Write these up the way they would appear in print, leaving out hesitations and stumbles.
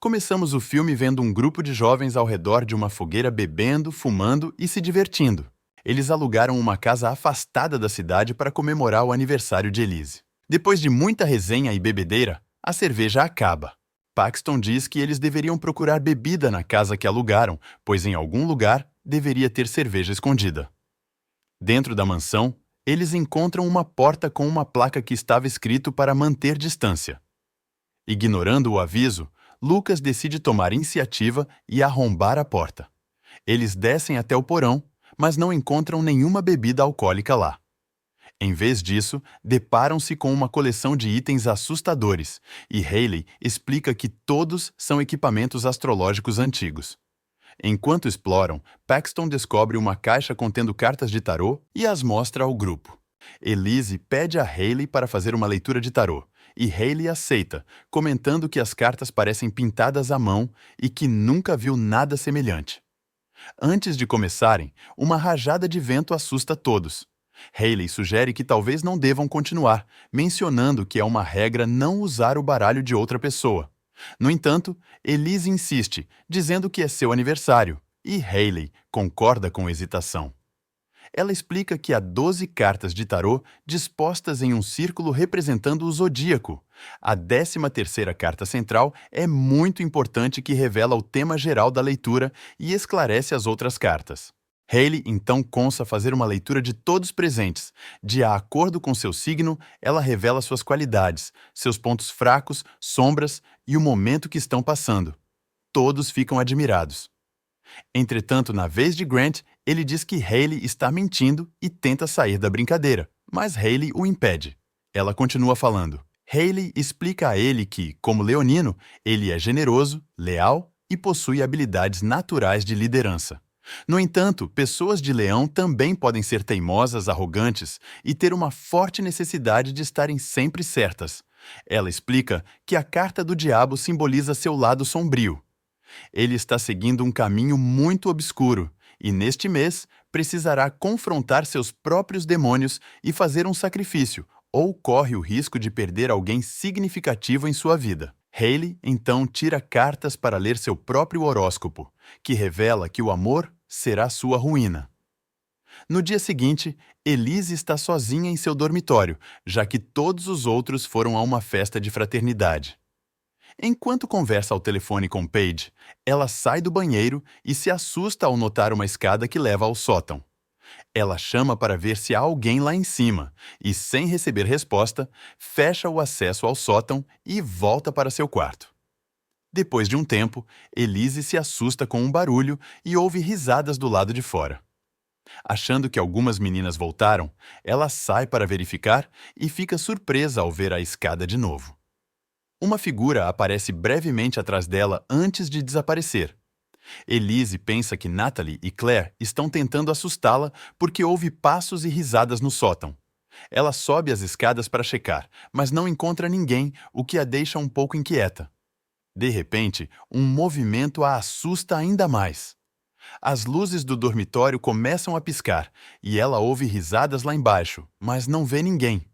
Começamos o filme vendo um grupo de jovens ao redor de uma fogueira bebendo, fumando e se divertindo. Eles alugaram uma casa afastada da cidade para comemorar o aniversário de Elise. Depois de muita resenha e bebedeira, a cerveja acaba. Paxton diz que eles deveriam procurar bebida na casa que alugaram, pois em algum lugar deveria ter cerveja escondida. Dentro da mansão, eles encontram uma porta com uma placa que estava escrito para manter distância. Ignorando o aviso, Lucas decide tomar iniciativa e arrombar a porta. Eles descem até o porão, mas não encontram nenhuma bebida alcoólica lá. Em vez disso, deparam-se com uma coleção de itens assustadores, e Hayley explica que todos são equipamentos astrológicos antigos. Enquanto exploram, Paxton descobre uma caixa contendo cartas de tarô e as mostra ao grupo. Elise pede a Hayley para fazer uma leitura de tarô, e Hayley aceita, comentando que as cartas parecem pintadas à mão e que nunca viu nada semelhante. Antes de começarem, uma rajada de vento assusta todos. Hayley sugere que talvez não devam continuar, mencionando que é uma regra não usar o baralho de outra pessoa. No entanto, Elise insiste, dizendo que é seu aniversário, e Hayley concorda com hesitação. Ela explica que há 12 cartas de tarô dispostas em um círculo representando o zodíaco. A 13ª carta central é muito importante, que revela o tema geral da leitura e esclarece as outras cartas. Hayley então consa fazer uma leitura de todos presentes. De acordo com seu signo, ela revela suas qualidades, seus pontos fracos, sombras e o momento que estão passando. Todos ficam admirados. Entretanto, na vez de Grant, ele diz que Hayley está mentindo e tenta sair da brincadeira, mas Hayley o impede. Ela continua falando. Hayley explica a ele que, como leonino, ele é generoso, leal e possui habilidades naturais de liderança. No entanto, pessoas de leão também podem ser teimosas, arrogantes e ter uma forte necessidade de estarem sempre certas. Ela explica que a carta do diabo simboliza seu lado sombrio. Ele está seguindo um caminho muito obscuro e, neste mês, precisará confrontar seus próprios demônios e fazer um sacrifício, ou corre o risco de perder alguém significativo em sua vida. Hayley, então, tira cartas para ler seu próprio horóscopo, que revela que o amor será sua ruína. No dia seguinte, Elise está sozinha em seu dormitório, já que todos os outros foram a uma festa de fraternidade. Enquanto conversa ao telefone com Paige, ela sai do banheiro e se assusta ao notar uma escada que leva ao sótão. Ela chama para ver se há alguém lá em cima e, sem receber resposta, fecha o acesso ao sótão e volta para seu quarto. Depois de um tempo, Elise se assusta com um barulho e ouve risadas do lado de fora. Achando que algumas meninas voltaram, ela sai para verificar e fica surpresa ao ver a escada de novo. Uma figura aparece brevemente atrás dela antes de desaparecer. Elise pensa que Natalie e Claire estão tentando assustá-la porque ouve passos e risadas no sótão. Ela sobe as escadas para checar, mas não encontra ninguém, o que a deixa um pouco inquieta. De repente, um movimento a assusta ainda mais. As luzes do dormitório começam a piscar e ela ouve risadas lá embaixo, mas não vê ninguém.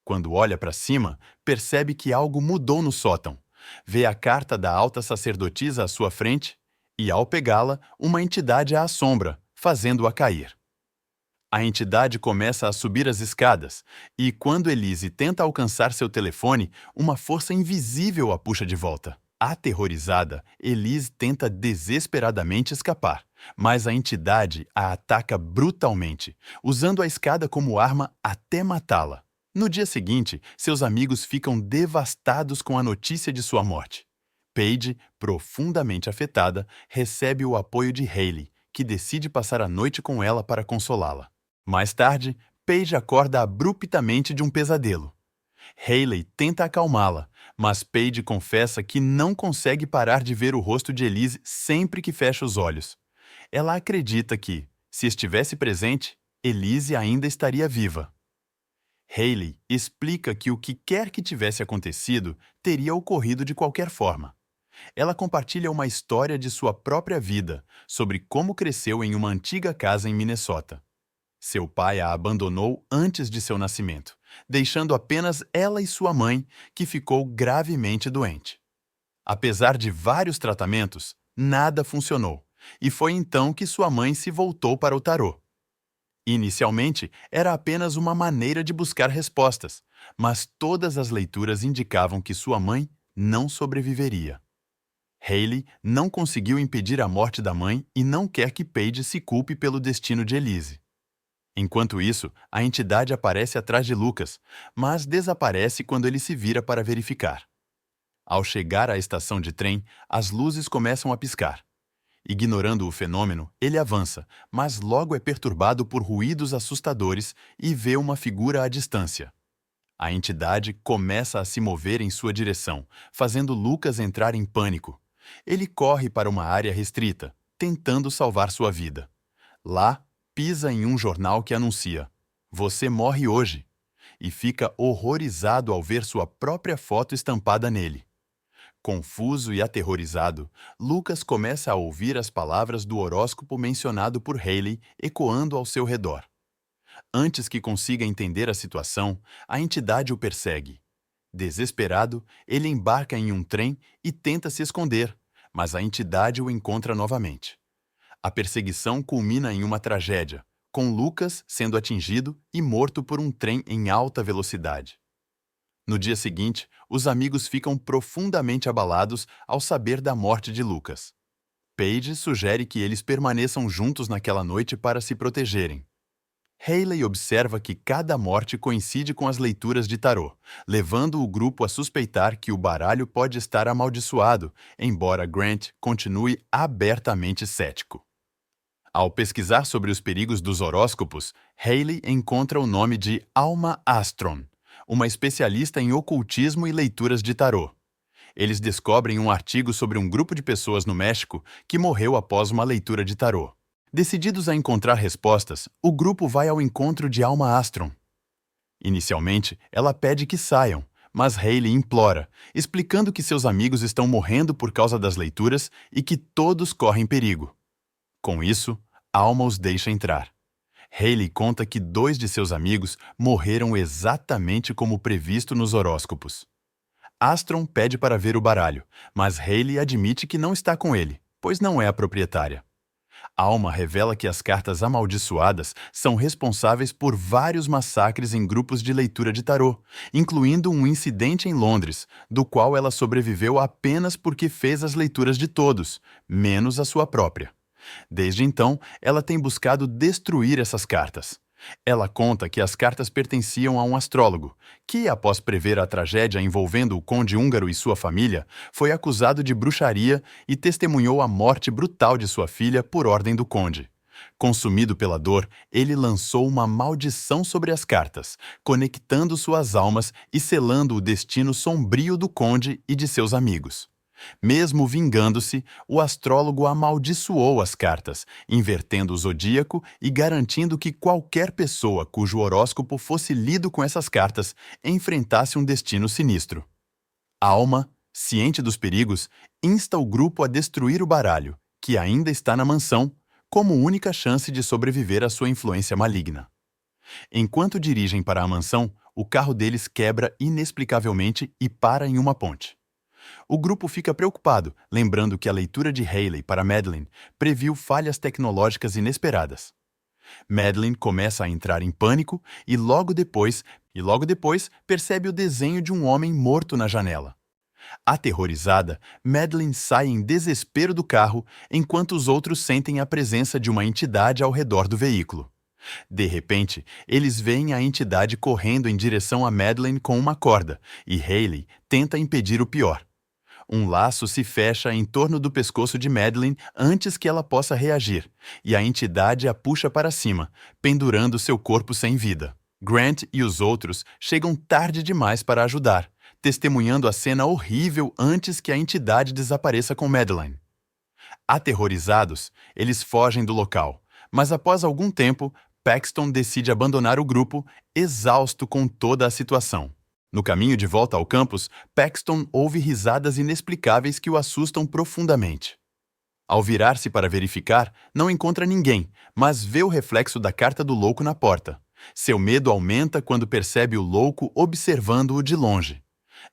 Quando olha para cima, percebe que algo mudou no sótão. Vê a carta da alta sacerdotisa à sua frente e, ao pegá-la, uma entidade a assombra, fazendo-a cair. A entidade começa a subir as escadas e, quando Elise tenta alcançar seu telefone, uma força invisível a puxa de volta. Aterrorizada, Elise tenta desesperadamente escapar, mas a entidade a ataca brutalmente, usando a escada como arma até matá-la. No dia seguinte, seus amigos ficam devastados com a notícia de sua morte. Paige, profundamente afetada, recebe o apoio de Hayley, que decide passar a noite com ela para consolá-la. Mais tarde, Paige acorda abruptamente de um pesadelo. Hayley tenta acalmá-la, mas Paige confessa que não consegue parar de ver o rosto de Elise sempre que fecha os olhos. Ela acredita que, se estivesse presente, Elise ainda estaria viva. Hayley explica que o que quer que tivesse acontecido teria ocorrido de qualquer forma. Ela compartilha uma história de sua própria vida, sobre como cresceu em uma antiga casa em Minnesota. Seu pai a abandonou antes de seu nascimento, deixando apenas ela e sua mãe, que ficou gravemente doente. Apesar de vários tratamentos, nada funcionou, e foi então que sua mãe se voltou para o tarô. Inicialmente, era apenas uma maneira de buscar respostas, mas todas as leituras indicavam que sua mãe não sobreviveria. Hayley não conseguiu impedir a morte da mãe e não quer que Paige se culpe pelo destino de Elise. Enquanto isso, a entidade aparece atrás de Lucas, mas desaparece quando ele se vira para verificar. Ao chegar à estação de trem, as luzes começam a piscar. Ignorando o fenômeno, ele avança, mas logo é perturbado por ruídos assustadores e vê uma figura à distância. A entidade começa a se mover em sua direção, fazendo Lucas entrar em pânico. Ele corre para uma área restrita, tentando salvar sua vida. Lá, pisa em um jornal que anuncia: "Você morre hoje", e fica horrorizado ao ver sua própria foto estampada nele. Confuso e aterrorizado, Lucas começa a ouvir as palavras do horóscopo mencionado por Hayley ecoando ao seu redor. Antes que consiga entender a situação, a entidade o persegue. Desesperado, ele embarca em um trem e tenta se esconder, mas a entidade o encontra novamente. A perseguição culmina em uma tragédia, com Lucas sendo atingido e morto por um trem em alta velocidade. No dia seguinte, os amigos ficam profundamente abalados ao saber da morte de Lucas. Paige sugere que eles permaneçam juntos naquela noite para se protegerem. Hayley observa que cada morte coincide com as leituras de tarô, levando o grupo a suspeitar que o baralho pode estar amaldiçoado, embora Grant continue abertamente cético. Ao pesquisar sobre os perigos dos horóscopos, Hayley encontra o nome de Alma Astron, uma especialista em ocultismo e leituras de tarô. Eles descobrem um artigo sobre um grupo de pessoas no México que morreu após uma leitura de tarô. Decididos a encontrar respostas, o grupo vai ao encontro de Alma Astron. Inicialmente, ela pede que saiam, mas Hayley implora, explicando que seus amigos estão morrendo por causa das leituras e que todos correm perigo. Com isso, Alma os deixa entrar. Hayley conta que 2 de seus amigos morreram exatamente como previsto nos horóscopos. Astron pede para ver o baralho, mas Hayley admite que não está com ele, pois não é a proprietária. Alma revela que as cartas amaldiçoadas são responsáveis por vários massacres em grupos de leitura de tarô, incluindo um incidente em Londres, do qual ela sobreviveu apenas porque fez as leituras de todos, menos a sua própria. Desde então, ela tem buscado destruir essas cartas. Ela conta que as cartas pertenciam a um astrólogo, que, após prever a tragédia envolvendo o conde húngaro e sua família, foi acusado de bruxaria e testemunhou a morte brutal de sua filha por ordem do conde. Consumido pela dor, ele lançou uma maldição sobre as cartas, conectando suas almas e selando o destino sombrio do conde e de seus amigos. Mesmo vingando-se, o astrólogo amaldiçoou as cartas, invertendo o zodíaco e garantindo que qualquer pessoa cujo horóscopo fosse lido com essas cartas enfrentasse um destino sinistro. Alma, ciente dos perigos, insta o grupo a destruir o baralho, que ainda está na mansão, como única chance de sobreviver à sua influência maligna. Enquanto dirigem para a mansão, o carro deles quebra inexplicavelmente e para em uma ponte. O grupo fica preocupado, lembrando que a leitura de Hayley para Madeline previu falhas tecnológicas inesperadas. Madeline começa a entrar em pânico e logo depois percebe o desenho de um homem morto na janela. Aterrorizada, Madeline sai em desespero do carro, enquanto os outros sentem a presença de uma entidade ao redor do veículo. De repente, eles veem a entidade correndo em direção a Madeline com uma corda, e Hayley tenta impedir o pior. Um laço se fecha em torno do pescoço de Madeline antes que ela possa reagir, e a entidade a puxa para cima, pendurando seu corpo sem vida. Grant e os outros chegam tarde demais para ajudar, testemunhando a cena horrível antes que a entidade desapareça com Madeline. Aterrorizados, eles fogem do local, mas após algum tempo, Paxton decide abandonar o grupo, exausto com toda a situação. No caminho de volta ao campus, Paxton ouve risadas inexplicáveis que o assustam profundamente. Ao virar-se para verificar, não encontra ninguém, mas vê o reflexo da carta do louco na porta. Seu medo aumenta quando percebe o louco observando-o de longe.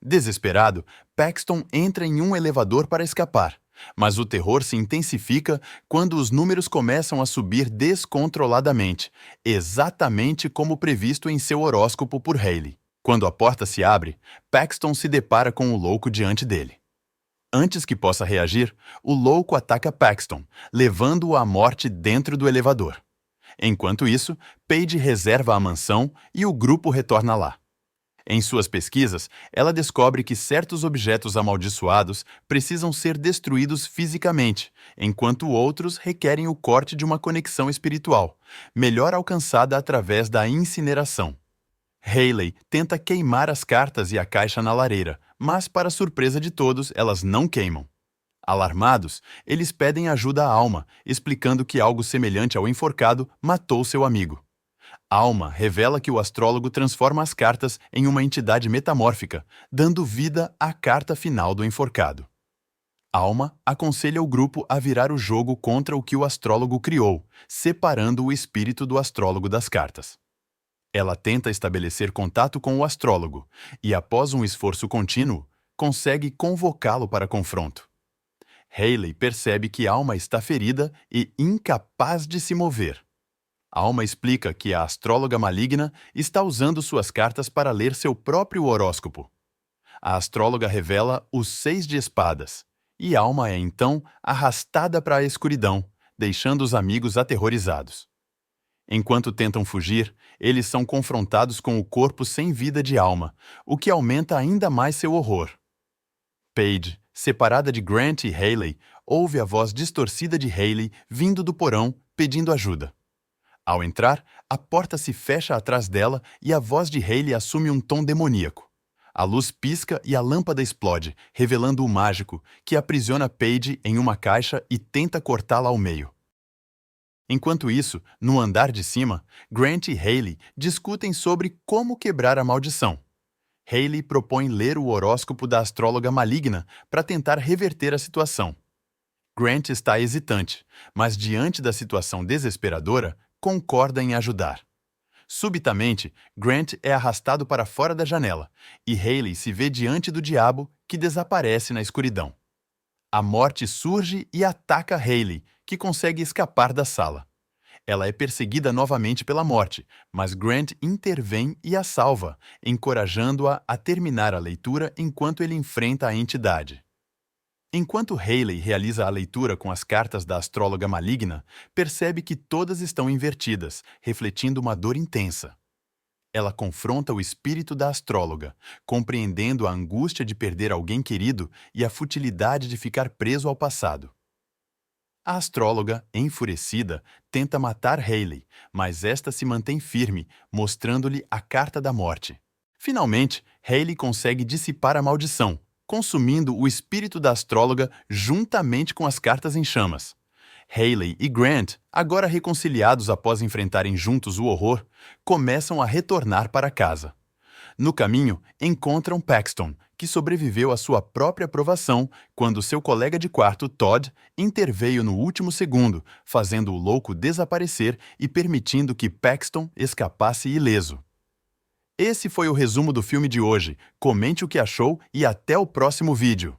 Desesperado, Paxton entra em um elevador para escapar, mas o terror se intensifica quando os números começam a subir descontroladamente, exatamente como previsto em seu horóscopo por Haley. Quando a porta se abre, Paxton se depara com o louco diante dele. Antes que possa reagir, o louco ataca Paxton, levando-o à morte dentro do elevador. Enquanto isso, Paige reserva a mansão e o grupo retorna lá. Em suas pesquisas, ela descobre que certos objetos amaldiçoados precisam ser destruídos fisicamente, enquanto outros requerem o corte de uma conexão espiritual, melhor alcançada através da incineração. Haley tenta queimar as cartas e a caixa na lareira, mas, para surpresa de todos, elas não queimam. Alarmados, eles pedem ajuda à Alma, explicando que algo semelhante ao enforcado matou seu amigo. Alma revela que o astrólogo transforma as cartas em uma entidade metamórfica, dando vida à carta final do enforcado. Alma aconselha o grupo a virar o jogo contra o que o astrólogo criou, separando o espírito do astrólogo das cartas. Ela tenta estabelecer contato com o astrólogo e, após um esforço contínuo, consegue convocá-lo para confronto. Haley percebe que Alma está ferida e incapaz de se mover. Alma explica que a astróloga maligna está usando suas cartas para ler seu próprio horóscopo. A astróloga revela os 6 de espadas, e Alma é então arrastada para a escuridão, deixando os amigos aterrorizados. Enquanto tentam fugir, eles são confrontados com o corpo sem vida de Alma, o que aumenta ainda mais seu horror. Paige, separada de Grant e Haley, ouve a voz distorcida de Haley vindo do porão, pedindo ajuda. Ao entrar, a porta se fecha atrás dela e a voz de Haley assume um tom demoníaco. A luz pisca e a lâmpada explode, revelando o mágico, que aprisiona Paige em uma caixa e tenta cortá-la ao meio. Enquanto isso, no andar de cima, Grant e Haley discutem sobre como quebrar a maldição. Haley propõe ler o horóscopo da astróloga maligna para tentar reverter a situação. Grant está hesitante, mas diante da situação desesperadora, concorda em ajudar. Subitamente, Grant é arrastado para fora da janela e Haley se vê diante do diabo, que desaparece na escuridão. A morte surge e ataca Haley, que consegue escapar da sala. Ela é perseguida novamente pela morte, mas Grant intervém e a salva, encorajando-a a terminar a leitura enquanto ele enfrenta a entidade. Enquanto Haley realiza a leitura com as cartas da astróloga maligna, percebe que todas estão invertidas, refletindo uma dor intensa. Ela confronta o espírito da astróloga, compreendendo a angústia de perder alguém querido e a futilidade de ficar preso ao passado. A astróloga, enfurecida, tenta matar Haley, mas esta se mantém firme, mostrando-lhe a carta da morte. Finalmente, Haley consegue dissipar a maldição, consumindo o espírito da astróloga juntamente com as cartas em chamas. Haley e Grant, agora reconciliados após enfrentarem juntos o horror, começam a retornar para casa. No caminho, encontram Paxton, que sobreviveu à sua própria provação quando seu colega de quarto, Todd, interveio no último segundo, fazendo o louco desaparecer e permitindo que Paxton escapasse ileso. Esse foi o resumo do filme de hoje. Comente o que achou e até o próximo vídeo.